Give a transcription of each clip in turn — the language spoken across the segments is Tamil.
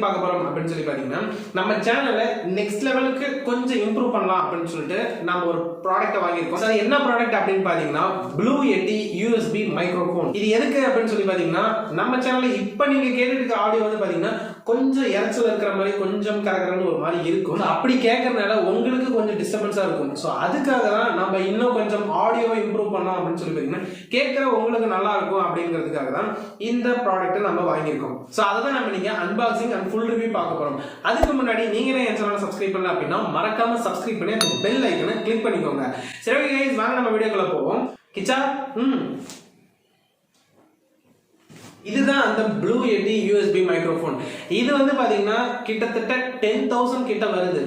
பார்க்க போறோம் அப்படின்னு சொல்லி பாத்தீங்கன்னா நம்ம சேனலை நெக்ஸ்ட் லெவலுக்கு கொஞ்சம் இம்ப்ரூவ் பண்ணலாம் அப்படின்னு சொல்லிட்டு நம்ம ஒரு ப்ராடக்ட்டை வாங்கியிருக்கோம். அது என்ன ப்ராடக்ட் அப்படின்னு பாத்தீங்கன்னா ப்ளூ எட்டி யூஎஸ்பி மைக்ரோஃபோன். இது எதுக்கு அப்படின்னு சொல்லி பாத்தீங்கன்னா நம்ம சேனல்ல இப்ப நீங்க கேட்டுட்டு இருக்க ஆடியோ வந்து பாத்தீங்கன்னா கொஞ்சம் இறைச்சல் இருக்கிற மாதிரி கொஞ்சம் கரகரன்னு ஒரு மாதிரி இருக்கும். அப்படி கேட்கறதுனால உங்களுக்கு கொஞ்சம் டிஸ்டர்பன்ஸா இருக்கும். ஸோ அதுக்காக தான் நம்ம இன்னும் கொஞ்சம் ஆடியோவை இம்ப்ரூவ் பண்ணோம் அப்படின்னு சொல்லி பாத்தீங்கன்னா கேட்கிற உங்களுக்கு நல்லா இருக்கும் அப்படிங்கிறதுக்காக தான் இந்த ப்ராடக்ட்டை நம்ம வாங்கியிருக்கோம். ஸோ அதை தான் நம்ம நீங்க அன்பாக்சிங் அண்ட் ஃபுல் ரிவ்யூ பார்க்க போறோம். அதுக்கு முன்னாடி நீங்க என் சேனலை சப்ஸ்கிரைப் பண்ணல அப்படின்னா மறக்காம சப்ஸ்கிரைப் பண்ணி அந்த பெல் ஐக்கனை கிளிக் பண்ணிக்கோங்க. சரி கைஸ், வாங்க நம்ம வீடியோக்குள்ள போவோம். கிச்சா இதுதான் அந்த ப்ளூ எட்டி யூஎஸ்பி மைக்ரோஃபோன். இது வந்து பாத்தீங்கன்னா கிட்டத்தட்ட 10,000 கிட்ட வருது.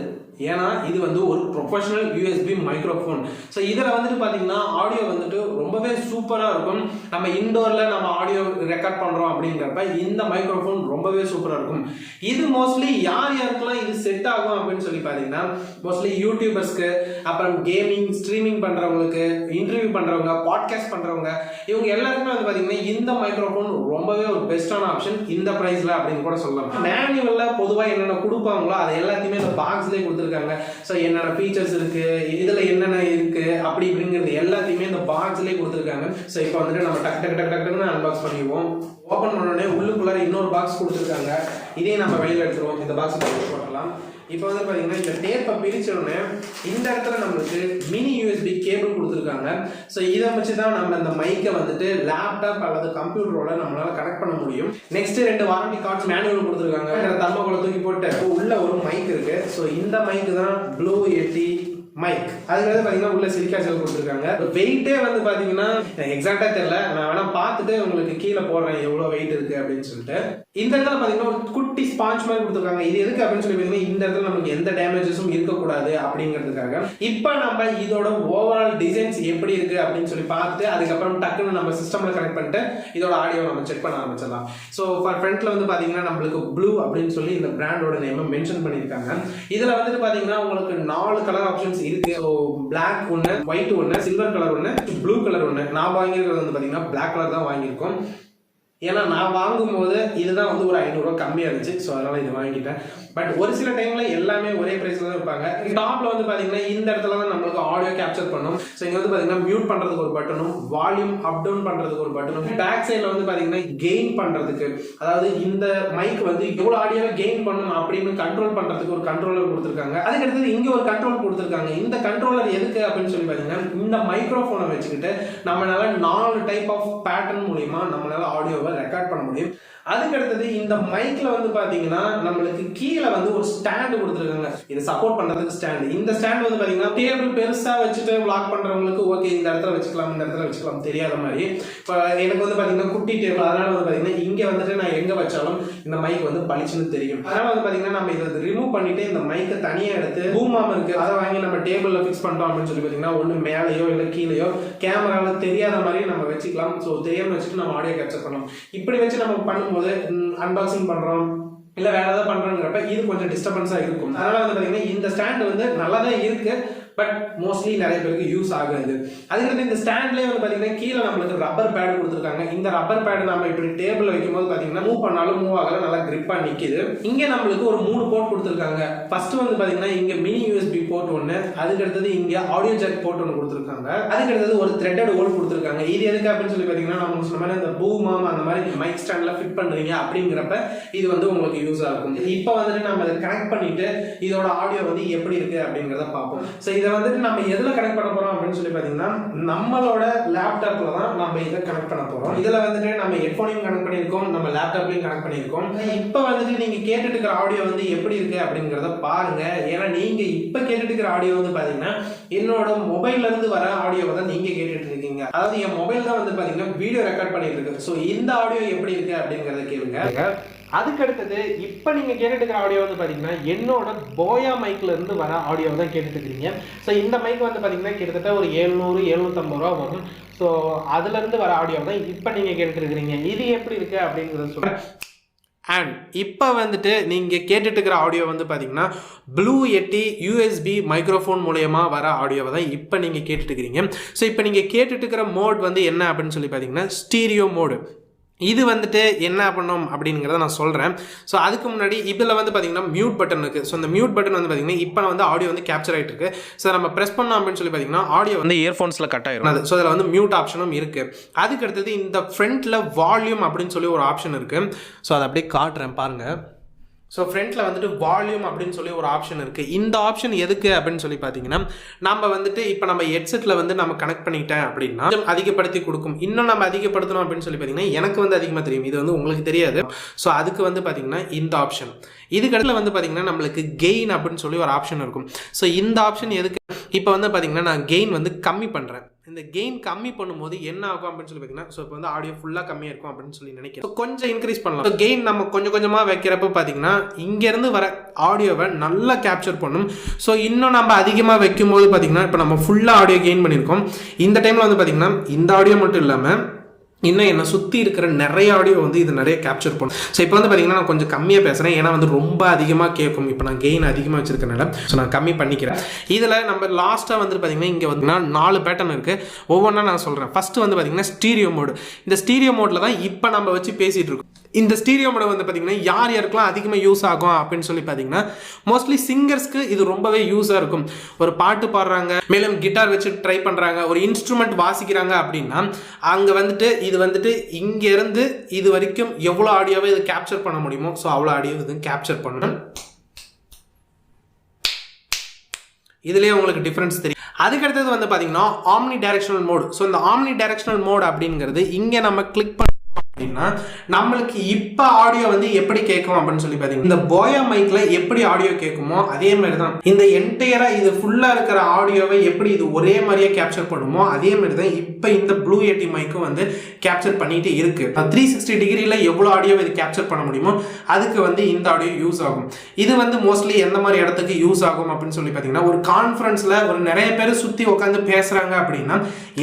ஏன்னா இது வந்து ஒரு ப்ரொஃபஷனல் யூஎஸ்பி மைக்ரோஃபோன். ஸோ இதில் வந்துட்டு பார்த்தீங்கன்னா ஆடியோ வந்துட்டு ரொம்பவே சூப்பராக இருக்கும். நம்ம இன்டோரில் நம்ம ஆடியோ ரெக்கார்ட் பண்ணுறோம் அப்படிங்கிறப்ப இந்த மைக்ரோஃபோன் ரொம்பவே சூப்பராக இருக்கும். இது மோஸ்ட்லி யாருக்கெல்லாம் இது செட் ஆகும் அப்படின்னு சொல்லி பார்த்தீங்கன்னா மோஸ்ட்லி யூடியூபர்ஸ்க்கு, அப்புறம் கேமிங் ஸ்ட்ரீமிங் பண்ணுறவங்களுக்கு, இன்டர்வியூ பண்ணுறவங்க, பாட்காஸ்ட் பண்ணுறவங்க, இவங்க எல்லாருக்குமே வந்து பார்த்தீங்கன்னா இந்த மைக்ரோஃபோன் ரொம்பவே ஒரு பெஸ்ட்டான ஆப்ஷன் இந்த ப்ரைஸில் அப்படின்னு கூட சொல்லலாம். மேனுவலில் பொதுவாக என்னென்ன கொடுப்பாங்களோ அது எல்லாத்தையுமே இந்த பாக்ஸ்லேயே கொடுத்துருக்காங்க. ஸோ என்னென்ன ஃபீச்சர்ஸ் இருக்கு, இதுல என்னென்ன இருக்கு அப்படி இப்படிங்கிறது எல்லாத்தையுமே இந்த பாக்ஸ்லேயே கொடுத்துருக்காங்க. ஸோ இப்போ வந்துட்டு நம்ம டக்குன்னு அன்பாக்ஸ் பண்ணிடுவோம். ஓப்பன் பண்ணோடனே உள்ளுக்குள்ளார இன்னொரு பாக்ஸ் கொடுத்துருக்காங்க. இதையும் நம்ம வெளியில் எடுத்துருவோம். இந்த பாக்ஸ் போடலாம். இப்போ வந்து பார்த்தீங்கன்னா இந்த டேப்பை பிரிச்சோடனே இந்த இடத்துல நம்மளுக்கு மினி யூஎஸ்பி கேபிள் கொடுத்துருக்காங்க. ஸோ இதை வச்சு தான் நம்ம இந்த மைக்கை வந்துட்டு லேப்டாப் அல்லது கம்ப்யூட்டரோட நம்மளால கனெக்ட் பண்ண முடியும். நெக்ஸ்ட் 2 வாரண்டி கார்ட்ஸ் மேனுவல் கொடுத்துருக்காங்க. தர்மோகோலை தூக்கி போட்டு உள்ள ஒரு மைக் இருக்கு. ஸோ இந்த மைக் தான் ப்ளூ எட்டி மைக். அதுக்கு வந்து பாத்தீங்கன்னா உள்ள சிலிக்கா ஜெல் கொடுத்துருக்காங்க. வெயிட்டே வந்து பாத்தீங்கன்னா எக்ஸாக்டா தெரியல, நான் வேணா பார்த்துட்டு உங்களுக்கு கீழே போடுறேன் எவ்வளவு வெயிட் இருக்கு அப்படின்னு சொல்லிட்டு. இந்த இடத்துல பாத்தீங்கன்னா ஒரு குட்டி ஸ்பாஞ்ச் மாதிரி கொடுத்துருக்காங்க. இது எதுக்கு அப்படின்னு சொல்லி பாத்தீங்கன்னா இந்த இடத்துல நமக்கு எந்த டேமேஜஸும் இருக்கக்கூடாது அப்படிங்கிறதுக்காக. இப்போ நம்ம இதோட ஓவரால் டிசைன்ஸ் எப்படி இருக்கு அப்படின்னு சொல்லி பார்த்துட்டு அதுக்கப்புறம் டக்குன்னு நம்ம சிஸ்டம்ல கனெக்ட் பண்ணிட்டு இதோட ஆடியோ நம்ம செக் பண்ண ஆரம்பிச்சிடலாம். ஸோ ஃப்ரண்ட்ல வந்து பாத்தீங்கன்னா நம்மளுக்கு ப்ளூ அப்படின்னு சொல்லி இந்த பிராண்டோட நேம் மென்ஷன் பண்ணியிருக்காங்க. இதுல வந்துட்டு பாத்தீங்கன்னா உங்களுக்கு 4 கலர் ஆப்ஷன்ஸ் இருக்கு. ஸோ பிளாக் ஒன்று, ஒயிட் ஒன்று, சில்வர் கலர் ஒன்று, ப்ளூ கலர் ஒன்று. நான் வாங்கியிருக்கிறது வந்து பாத்தீங்கன்னா பிளாக் கலர் தான் வாங்கியிருக்கோம். ஏன்னா நான் வாங்கும்போது இதுதான் வந்து ஒரு 500 ரூபா கம்மியாக இருந்துச்சு. ஸோ அதனால இது வாங்கிட்டேன். பட் ஒரு சில டைம்ல எல்லாமே ஒரே பிரைஸ்ல தான் இருப்பாங்க. டாப்ல வந்து பாத்தீங்கன்னா இந்த இடத்துல தான் நம்மளுக்கு ஆடியோ கேப்சர் பண்ணும். ஸோ இங்க வந்து பாத்தீங்கன்னா மியூட் பண்றதுக்கு ஒரு பட்டனும், வால்யூம் அப் டவுன் பண்றதுக்கு ஒரு பட்டனும், பேக் சைட்ல வந்து பாத்தீங்கன்னா கெயின் பண்றதுக்கு, அதாவது இந்த மைக் வந்து எவ்வளவு ஆடியோவை கெயின் பண்ணும் அப்படின்னு கண்ட்ரோல் பண்றதுக்கு ஒரு கண்ட்ரோலர் கொடுத்துருக்காங்க. அதுக்கு அடுத்தது இங்க ஒரு கண்ட்ரோல் கொடுத்துருக்காங்க. இந்த கண்ட்ரோலர் எதுக்கு அப்படின்னு சொல்லி பாத்தீங்கன்னா இந்த மைக்ரோஃபோனை வச்சுக்கிட்டு நம்மளால 4 டைப் ஆஃப் பேட்டர்ன் மூலியமா நம்மளால ஆடியோவை ரெக்கார்ட் பண்ண முடியும். அதுக்கு அடுத்தது இந்த மைக்ல வந்து பாத்தீங்கன்னா நம்மளுக்கு கீழே வந்து ஒரு ஸ்டாண்ட் கொடுத்துருக்காங்க. இது சப்போர்ட் பண்றதுக்கு ஸ்டாண்ட். இந்த ஸ்டாண்ட் வந்து பாத்தீங்கன்னா டேபிள் பெருசா வச்சுட்டு vlog பண்றவங்களுக்கு ஓகே இந்த இடத்துல வச்சுக்கலாம், இந்த இடத்துல வச்சுக்கலாம் தெரியாத மாதிரி. இப்போ எனக்கு வந்து பாத்தீங்கன்னா குட்டி டேபிள், அதனால வந்து பாத்தீங்கன்னா இங்க வந்துட்டு நான் எங்க வச்சாலும் இந்த மைக் வந்து பளிச்சுன்னு தெரியும். அதனால வந்து பாத்தீங்கன்னா நம்ம இதை ரிமூவ் பண்ணிட்டு இந்த மைக்கை தனியா எடுத்து பூம் ஆம் இருக்கு அதை வாங்கி நம்ம டேபிள்ல ஃபிக்ஸ் பண்ணிட்டோம் அப்படின்னு சொல்லி பாத்தீங்கன்னா ஒண்ணு மேலேயோ இல்ல கீழேயோ கேமரால தெரியாத மாதிரி நம்ம வச்சுக்கலாம். ஸோ தெரியாம வச்சுட்டு நம்ம ஆடியோ கேப்சர் பண்ணலாம். இப்படி வச்சு நம்ம பண்ணும்போது அன்பாக்சிங் பண்றோம் இல்ல வேற ஏதாவது பண்றோங்கிறப்ப இது கொஞ்சம் டிஸ்டர்பன்ஸா இருக்கும். அதனால வந்து பாத்தீங்கன்னா இந்த ஸ்டாண்ட் வந்து நல்லாதான் இருக்கு, பட் மோஸ்ட்லி நிறைய பேருக்கு யூஸ் ஆகாது. அதுக்கு இந்த ஸ்டாண்ட்லேயே வந்து பாத்தீங்கன்னா கீழே நம்மளுக்கு ரப்பர் பேட் கொடுத்துருக்காங்க. இந்த ரப்பர் பேட் நம்ம இப்படி டேபிள் வைக்கும்போது பாத்தீங்கன்னா மூவ் பண்ணாலும் மூவ் ஆகல, நல்லா கிரிப்பா நிக்குது. இங்க நம்மளுக்கு ஒரு 3 போர்ட் கொடுத்துருக்காங்க. ஃபர்ஸ்ட் வந்து பாத்தீங்கன்னா இங்க மினி யூஎஸ்பி போர்ட் ஒன்று, அதுக்கு அடுத்தது இங்க ஆடியோ ஜாக் போர்ட் ஒன்று கொடுத்துருக்காங்க. அதுக்கு அடுத்தது ஒரு த்ரெட்டட் ஹோல் கொடுத்துருக்காங்க. இது எதுக்கு அப்படின்னு சொல்லி பாத்தீங்கன்னா நம்ம சொன்ன மாதிரி இந்த பூமாம் அந்த மாதிரி மைக் ஸ்டாண்ட்ல ஃபிட் பண்றீங்க அப்படிங்கிறப்ப இது வந்து உங்களுக்கு யூஸ் ஆகும். இப்போ வந்துட்டு நம்ம இதை கனெக்ட் பண்ணிட்டு இதோட ஆடியோ வந்து எப்படி இருக்கு அப்படிங்கிறத பார்ப்போம். ஸோ இதை வந்துட்டு நம்ம எதுல கனெக்ட் பண்ண போறோம் அப்படின்னு சொல்லி பாத்தீங்கன்னா நம்மளோட லேப்டாப்ல தான் நம்ம இதை கனெக்ட் பண்ண போறோம். இதுல வந்துட்டு நம்ம ஹெட்போனையும் கனெக்ட் பண்ணியிருக்கோம், நம்ம லேப்டாப்லையும் கனெக்ட் பண்ணியிருக்கோம். இப்போ வந்துட்டு நீங்க கேட்டுட்டு இருக்கிற ஆடியோ வந்து எப்படி இருக்கு அப்படிங்கிறத பாருங்க. ஏன்னா நீங்க இப்ப கேட்டுட்டு இருக்கிற ஆடியோ வந்து பாத்தீங்கன்னா என்னோட மொபைல்ல இருந்து வர ஆடியோவை தான் நீங்க கேட்டுட்டு இருக்கீங்க. அதாவது என் மொபைல் தான் வந்து பாத்தீங்கன்னா வீடியோ ரெக்கார்ட் பண்ணிட்டு இருக்கு. ஸோ இந்த ஆடியோ எப்படி இருக்கு அப்படிங்கறத கேளுங்க. அதுக்கு அடுத்தது இப்போ நீங்கள் கேட்டுட்டு இருக்கிற ஆடியோ வந்து பார்த்தீங்கன்னா என்னோட போயா மைக்ல இருந்து வர ஆடியோ தான் கேட்டுட்டு இருக்கிறீங்க. ஸோ இந்த மைக் வந்து பார்த்தீங்கன்னா கிட்டத்தட்ட ஒரு 700-750 ரூபா வரும். ஸோ அதுலேருந்து வர ஆடியோ தான் இப்போ நீங்கள் கேட்டுட்டு இருக்கிறீங்க. இது எப்படி இருக்கு அப்படிங்கிறத சொல்கிறேன். அண்ட் இப்போ வந்துட்டு நீங்கள் கேட்டுட்டு இருக்கிற ஆடியோ வந்து பார்த்தீங்கன்னா ப்ளூ எட்டி யூஎஸ்பி மைக்ரோஃபோன் மூலயமா வர ஆடியோவை தான் இப்போ நீங்கள் கேட்டுட்டு இருக்கிறீங்க. ஸோ இப்போ நீங்கள் கேட்டுட்டு இருக்கிற மோட் வந்து என்ன அப்படின்னு சொல்லி பார்த்தீங்கன்னா ஸ்டீரியோ மோடு. இது வந்துட்டு என்ன பண்ணணும் அப்படிங்கிறத நான் சொல்கிறேன். ஸோ அதுக்கு முன்னாடி இதில் வந்து பார்த்தீங்கன்னா மியூட் பட்டன் இருக்குது. ஸோ அந்த மியூட் பட்டன் வந்து பார்த்தீங்கன்னா இப்போ வந்து ஆடியோ வந்து கேப்சர் ஆகிட்டு இருக்கு. ஸோ நம்ம ப்ரெஸ் பண்ணோம் அப்படின்னு சொல்லி பார்த்தீங்கன்னா ஆடியோ வந்து இயர்ஃபோன்ஸில் கட் ஆயிரும். அது ஸோ அதில் வந்து மியூட் ஆப்ஷனும் இருக்குது. அதுக்கு அடுத்தது இந்த ஃப்ரண்ட்டில் வால்யூம் அப்படின்னு சொல்லி ஒரு ஆப்ஷன் இருக்குது. ஸோ அதை அப்படியே காட்டுறேன் பாருங்கள். ஸோ ஃப்ரண்ட்டில் வந்துட்டு வால்யூம் அப்படின்னு சொல்லி ஒரு ஆப்ஷன் இருக்குது. இந்த ஆப்ஷன் எதுக்கு அப்படின்னு சொல்லி பார்த்தீங்கன்னா நம்ம வந்துட்டு இப்போ நம்ம ஹெட்செட்டில் வந்து நம்ம கனெக்ட் பண்ணிட்டேன் அப்படின்னா அதிகப்படுத்தி கொடுக்கும். இன்னும் நம்ம அதிகப்படுத்தணும் அப்படின்னு சொல்லி பார்த்தீங்கன்னா எனக்கு வந்து அதிகமாக தெரியும், இது வந்து உங்களுக்கு தெரியாது. ஸோ அதுக்கு வந்து பார்த்தீங்கன்னா இந்த ஆப்ஷன். இதுக்கு இடத்துல வந்து பார்த்தீங்கன்னா நம்மளுக்கு கெயின் அப்படின்னு சொல்லி ஒரு ஆப்ஷன் இருக்கும். ஸோ இந்த ஆப்ஷன் எதுக்கு, இப்போ வந்து பார்த்தீங்கன்னா நான் கெயின் வந்து கம்மி பண்ணுறேன். இந்த கெயின் கம்மி பண்ணும்போது என்ன ஆகும் அப்படின்னு சொல்லி பார்த்தீங்கன்னா ஸோ இப்போ வந்து ஆடியோ ஃபுல்லாக கம்மியாக இருக்கும் அப்படின்னு சொல்லி நினைக்கிறேன். ஸோ கொஞ்சம் இன்க்ரீஸ் பண்ணலாம். ஸோ கெயின் நம்ம கொஞ்சம் கொஞ்சமாக வைக்கிறப்ப பார்த்தீங்கன்னா இங்கேருந்து வர ஆடியோவை நல்லா கேப்சர் பண்ணும். ஸோ இன்னும் நம்ம அதிகமாக வைக்கும்போது பார்த்தீங்கன்னா இப்போ நம்ம ஃபுல்லாக ஆடியோ கெயின் பண்ணியிருக்கோம். இந்த டைமில் வந்து பார்த்தீங்கன்னா இந்த ஆடியோ மட்டும் இல்லாமல் இன்னும் என்னை சுற்றி இருக்கிற நிறைய ஆடியோ வந்து இது நிறைய கேப்சர் பண்ணும். ஸோ இப்போ வந்து பார்த்தீங்கன்னா நான் கொஞ்சம் கம்மியாக பேசுகிறேன், ஏன்னா வந்து ரொம்ப அதிகமாக கேட்கும். இப்போ நான் கெயின் அதிகமாக வச்சிருக்கனால ஸோ நான் கம்மி பண்ணிக்கிறேன். இதில் நம்ம லாஸ்ட்டாக வந்து பார்த்தீங்கன்னா இங்கே வந்து 4 பேட்டர்ன் இருக்குது. ஒவ்வொன்றா நான் சொல்கிறேன். ஃபஸ்ட்டு வந்து பார்த்தீங்கன்னா ஸ்டீரியோ மோடு. இந்த ஸ்டீரியோ மோடில் தான் இப்போ நம்ம வச்சு பேசிகிட்டு இருக்கோம். இந்த ஸ்டீரியோ மோட் வந்து பார்த்தீங்கன்னா யாருக்கெல்லாம் அதிகமாக யூஸ் ஆகும் அப்படின்னு சொல்லி பார்த்தீங்கன்னா மோஸ்ட்லி சிங்கர்ஸ்க்கு இது ரொம்பவே யூஸாக இருக்கும். ஒரு பாட்டு பாடுறாங்க, மேலும் கிட்டார் வச்சு ட்ரை பண்ணுறாங்க, ஒரு இன்ஸ்ட்ருமெண்ட் வாசிக்கிறாங்க அப்படின்னா அங்கே வந்துட்டு இது வந்துட்டு இங்கேருந்து இது வரைக்கும் எவ்வளோ ஆடியோவை இது கேப்சர் பண்ண முடியுமோ ஸோ அவ்வளோ ஆடியோ இது கேப்சர் பண்ணணும். இதுலேயே உங்களுக்கு டிஃப்ரென்ஸ் தெரியும். அதுக்கடுத்தது வந்து பார்த்தீங்கன்னா ஆம்னி டைரக்ஷனல் மோட். ஸோ இந்த ஆம்னி டைரக்ஷனல் மோட் அப்படிங்கிறது இங்கே நம்ம கிளிக் பண்ண அப்படின்னா நம்மளுக்கு இப்போ ஆடியோ வந்து எப்படி கேட்கும் அப்படின்னு சொல்லி பார்த்தீங்கன்னா இந்த போயா மைக்ல எப்படி ஆடியோ கேட்குமோ அதே மாதிரி தான் இந்த என்டையரா இது ஃபுல்லா இருக்கிற ஆடியோவை எப்படி இது ஒரே மாதிரியே கேப்சர் பண்ணுமோ அதே மாதிரி தான் இப்போ இந்த ப்ளூ எட்டி மைக்கும் வந்து கேப்சர் பண்ணிட்டு இருக்கு. 360 டிகிரியில் எவ்வளோ ஆடியோ இது கேப்சர் பண்ண முடியுமோ அதுக்கு வந்து இந்த ஆடியோ யூஸ் ஆகும். இது வந்து மோஸ்ட்லி எந்த மாதிரி இடத்துக்கு யூஸ் ஆகும் அப்படின்னு சொல்லி பார்த்தீங்கன்னா ஒரு கான்ஃபரன்ஸ்ல ஒரு நிறைய பேர் சுற்றி உட்காந்து பேசுறாங்க அப்படின்னா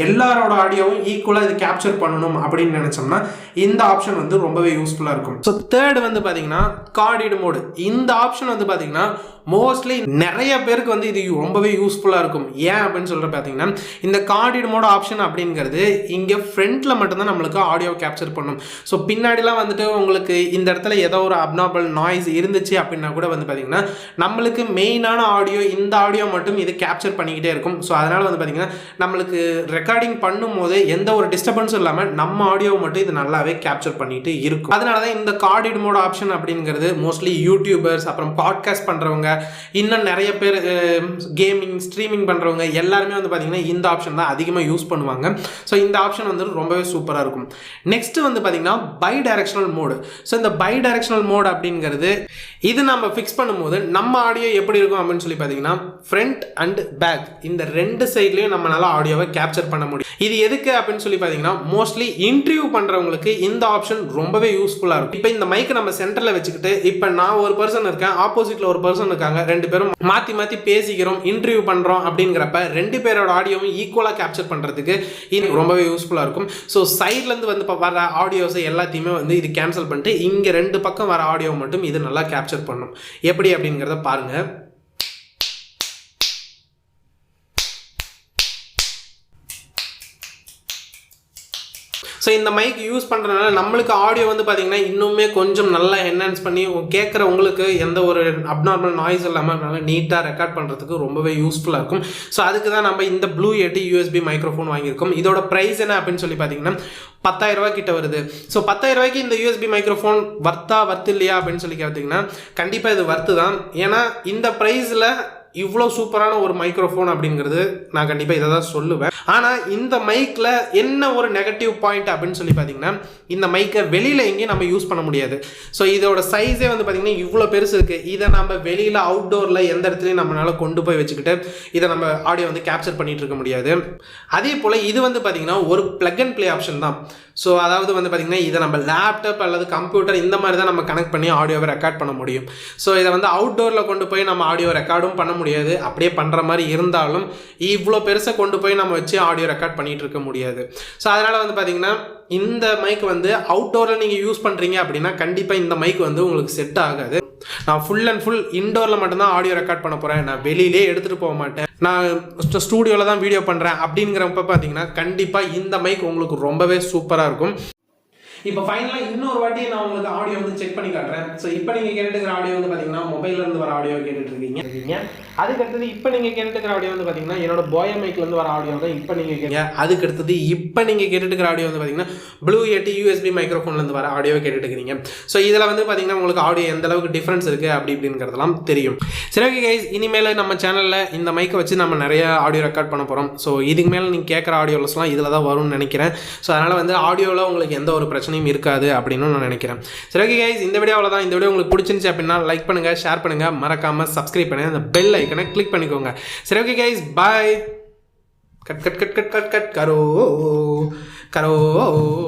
எல்லாரோட ஆடியோவும் ஈக்குவலாக இது கேப்சர் பண்ணணும் அப்படின்னு நினைச்சோம்னா இந்த ஆப்ஷன் வந்து ரொம்பவே யூஸ்ஃபுல்லா இருக்கும். ஸோ தேர்ட் வந்து பாத்தீங்கன்னா கார்டிட் மோடு. இந்த ஆப்ஷன் வந்து பாத்தீங்கன்னா மோஸ்ட்லி நிறைய பேருக்கு வந்து இது ரொம்பவே யூஸ்ஃபுல்லா இருக்கும். ஏன் அப்படின்னு சொல்ற பாத்தீங்கன்னா இந்த கார்டிட் மோட் ஆப்ஷன் அப்படிங்கிறது இங்க ஃப்ரண்ட்ல மட்டும்தான் நம்மளுக்கு ஆடியோ கேப்சர் பண்ணும். ஸோ பின்னாடிலாம் வந்துட்டு உங்களுக்கு இந்த இடத்துல ஏதோ ஒரு அப்நார்மல் நாய்ஸ் இருந்துச்சு அப்படின்னா கூட வந்து பாத்தீங்கன்னா நம்மளுக்கு மெயினான ஆடியோ இந்த ஆடியோ மட்டும் இது கேப்சர் பண்ணிக்கிட்டே இருக்கும். ஸோ அதனால வந்து பாத்தீங்கன்னா நம்மளுக்கு ரெக்கார்டிங் பண்ணும் போது எந்த ஒரு டிஸ்டர்பன்ஸும் இல்லாமல் நம்ம ஆடியோ மட்டும் இது நல்லாவே கேப்சர் பண்ணிட்டு இருக்கும். அதனாலதான் இந்த கார்டிட் மோட் ஆப்ஷன் அப்படிங்கிறது மோஸ்ட்லி யூடியூபர்ஸ் அப்புறம் பாட்காஸ்ட் பண்றவங்க இன்னும் நிறைய பேர் கேமிங் ஸ்ட்ரீமிங் பண்றவங்க எல்லாருமே வந்து பாத்தீங்கன்னா இந்த ஆப்ஷன் தான் அதிகமாக யூஸ் பண்ணுவாங்க. ஸோ இந்த ஆப்ஷன் வந்து ரொம்பவே சூப்பராக இருக்கும். நெக்ஸ்ட் வந்து பாத்தீங்கன்னா பை டைரக்ஷனல் மோடு. ஸோ இந்த பை டைரக்ஷனல் மோட் அப்படிங்கிறது இது நம்ம ஃபிக்ஸ் பண்ணும்போது நம்ம ஆடியோ எப்படி இருக்கும் அப்படின்னு சொல்லி பார்த்தீங்கன்னா ஃப்ரண்ட் அண்ட் பேக் இந்த ரெண்டு சைட்லையும் நம்மளால ஆடியோவை கேப்சர் பண்ண முடியும். இது எதுக்கு அப்படின்னு சொல்லி பார்த்தீங்கன்னா மோஸ்ட்லி இன்டர்வியூ பண்ணுறவங்களுக்கு இந்த ஆப்ஷன் ரொம்பவே யூஸ்ஃபுல்லாக இருக்கும். இப்போ இந்த மைக்கை நம்ம சென்டரில் வச்சுக்கிட்டு இப்போ நான் ஒரு பர்சன் இருக்கேன், ஆப்போசிட்டில் ஒரு பர்சன் இருக்காங்க, ரெண்டு பேரும் மாற்றி மாற்றி பேசிக்கிறோம், இன்டர்வியூ பண்ணுறோம் அப்படிங்கிறப்ப ரெண்டு பேரோட ஆடியோவும் ஈக்குவலாக கேப்சர் பண்ணுறதுக்கு இது ரொம்பவே யூஸ்ஃபுல்லாக இருக்கும். ஸோ சைட்லேருந்து வந்து வர ஆடியோஸை எல்லாத்தையுமே வந்து இது கேன்சல் பண்ணிட்டு இங்கே ரெண்டு பக்கம் வர ஆடியோ மட்டும் இது நல்லா கேப்சர் பண்ணும். எப்படி அப்படிங்கிறத பாருங்கள். ஸோ இந்த மைக் யூஸ் பண்ணுறதுனால நம்மளுக்கு ஆடியோ வந்து பார்த்தீங்கன்னா இன்னுமே கொஞ்சம் நல்லா என்ஹான்ஸ் பண்ணி கேட்குற உங்களுக்கு எந்த ஒரு அப்நார்மல் நாய்ஸ் இல்லாமல் நல்லா நீட்டாக ரெக்கார்ட் பண்ணுறதுக்கு ரொம்பவே யூஸ்ஃபுல்லாக இருக்கும். ஸோ அதுக்கு தான் நம்ம இந்த ப்ளூ எட்டி யூஎஸ்பி மைக்ரோஃபோன் வாங்கியிருக்கோம். இதோட ப்ரைஸ் என்ன அப்படின்னு சொல்லி பார்த்தீங்கன்னா 10,000 ரூபாய் கிட்ட வருது. ஸோ 10,000 ரூபாய்க்கு இந்த யூஎஸ்பி மைக்ரோஃபோன் வர்த்து இல்லையா அப்படின்னு சொல்லி கேட்டிங்கன்னா கண்டிப்பாக இது வர்த்து தான். ஏன்னா இந்த ப்ரைஸில் இவ்வளோ சூப்பரான ஒரு மைக்ரோஃபோன் அப்படிங்கிறது நான் கண்டிப்பாக இதை தான் சொல்லுவேன். ஆனால் இந்த மைக்கில் என்ன ஒரு நெகட்டிவ் பாயிண்ட் அப்படின்னு சொல்லி பார்த்தீங்கன்னா இந்த மைக்கை வெளியில் எங்கேயும் நம்ம யூஸ் பண்ண முடியாது. ஸோ இதோட சைஸே வந்து பார்த்தீங்கன்னா இவ்வளோ பெருசு இருக்குது. இதை நம்ம வெளியில் அவுட்டோரில் எந்த இடத்துலையும் நம்மளால கொண்டு போய் வச்சுக்கிட்டு இதை நம்ம ஆடியோ வந்து கேப்சர் பண்ணிட்டு இருக்க முடியாது. அதே போல் இது வந்து பார்த்தீங்கன்னா ஒரு பிளக் அண்ட் ப்ளே ஆப்ஷன் தான். ஸோ அதாவது வந்து பார்த்தீங்கன்னா இதை நம்ம லேப்டாப் அல்லது கம்ப்யூட்டர் இந்த மாதிரி தான் நம்ம கனெக்ட் பண்ணி ஆடியோவை ரெக்கார்ட் பண்ண முடியும். ஸோ இதை வந்து அவுட்டோரில் கொண்டு போய் நம்ம ஆடியோ ரெக்கார்டும் பண்ண முடியாது. அப்படியே பண்ணுற மாதிரி இருந்தாலும் இவ்வளோ பெருசாக கொண்டு போய் நம்ம வச்சு ஆடியோ ரெக்கார்ட் பண்ணிகிட்டு இருக்க முடியாது. ஸோ அதனால் வந்து பார்த்தீங்கன்னா இந்த மைக் வந்து அவுட்டோரில் நீங்கள் யூஸ் பண்ணுறீங்க அப்படின்னா கண்டிப்பாக இந்த மைக் வந்து உங்களுக்கு செட் ஆகாது. நான் ஃபுல் அண்ட் ஃபுல் இன்டோரில் மட்டும்தான் ஆடியோ ரெக்கார்ட் பண்ண போகிறேன், நான் வெளியிலே எடுத்துகிட்டு போக மாட்டேன், நான் ஸ்டூடியோவில் தான் வீடியோ பண்ணுறேன் அப்படிங்கிறப்ப பார்த்தீங்கன்னா கண்டிப்பாக இந்த மைக் உங்களுக்கு ரொம்பவே சூப்பராக இருக்கும். இப்போ ஃபைனலாக இன்னொரு வாட்டி நான் உங்களுக்கு ஆடியோ வந்து செக் பண்ணி காட்டுறேன். ஸோ இப்போ நீங்கள் கேட்டுக்கிற ஆடியோ வந்து பார்த்தீங்கன்னா மொபைல்லேருந்து வர ஆடியோ கேட்டுட்டு இருக்கீங்க. அதுக்கடுத்தது இப்போ நீங்கள் கேட்டுக்கிற ஆடியோ வந்து பார்த்தீங்கன்னா என்னோட போயா மைக்லேருந்து வர ஆடியோ தான் இப்போ நீங்கள் கேட்க. அதுக்கடுத்தது இப்போ நீங்கள் கேட்டுக்கிற ஆடியோ வந்து பார்த்தீங்கன்னா ப்ளூ எட்டி யூஎஸ்பி மைக்ரோஃபோன்லேருந்து வர ஆடியோ கேட்டுட்டு இருக்கீங்க. ஸோ இதில் வந்து பார்த்தீங்கன்னா உங்களுக்கு ஆடியோ எந்த அளவுக்கு டிஃப்ரென்ஸ் இருக்குது அப்படி இப்படிங்கிறதெல்லாம் தெரியும். சரி ஓகே கைஸ், இனிமேல் நம்ம சேனலில் இந்த மைக்கை வச்சு நம்ம நிறைய ஆடியோ ரெக்கார்ட் பண்ண போகிறோம். ஸோ இதுக்கு மேலே நீங்கள் கேட்குற ஆடியோஸ்லாம் இதில் தான் வரும்னு நினைக்கிறேன். ஸோ அதனால் வந்து ஆடியோவில் உங்களுக்கு எந்த ஒரு பிரச்சனையும் இருக்காது அப்படின்னு நான் நினைக்கிறேன். சரி ஓகே கைஸ், இந்த வீடியோவில் தான். இந்த வீடியோ உங்களுக்கு பிடிச்சிருந்துச்சு அப்படின்னா லைக் பண்ணுங்கள், ஷேர் பண்ணுங்கள், மறக்காமல் சப்ஸ்கிரைப் பண்ணுங்கள், அந்த பெல் ஐக்கனை கிளிக் பண்ணிக்கோங்க. சரி okay guys, bye. Cut cut cut cut cut cut கரோ கரோ.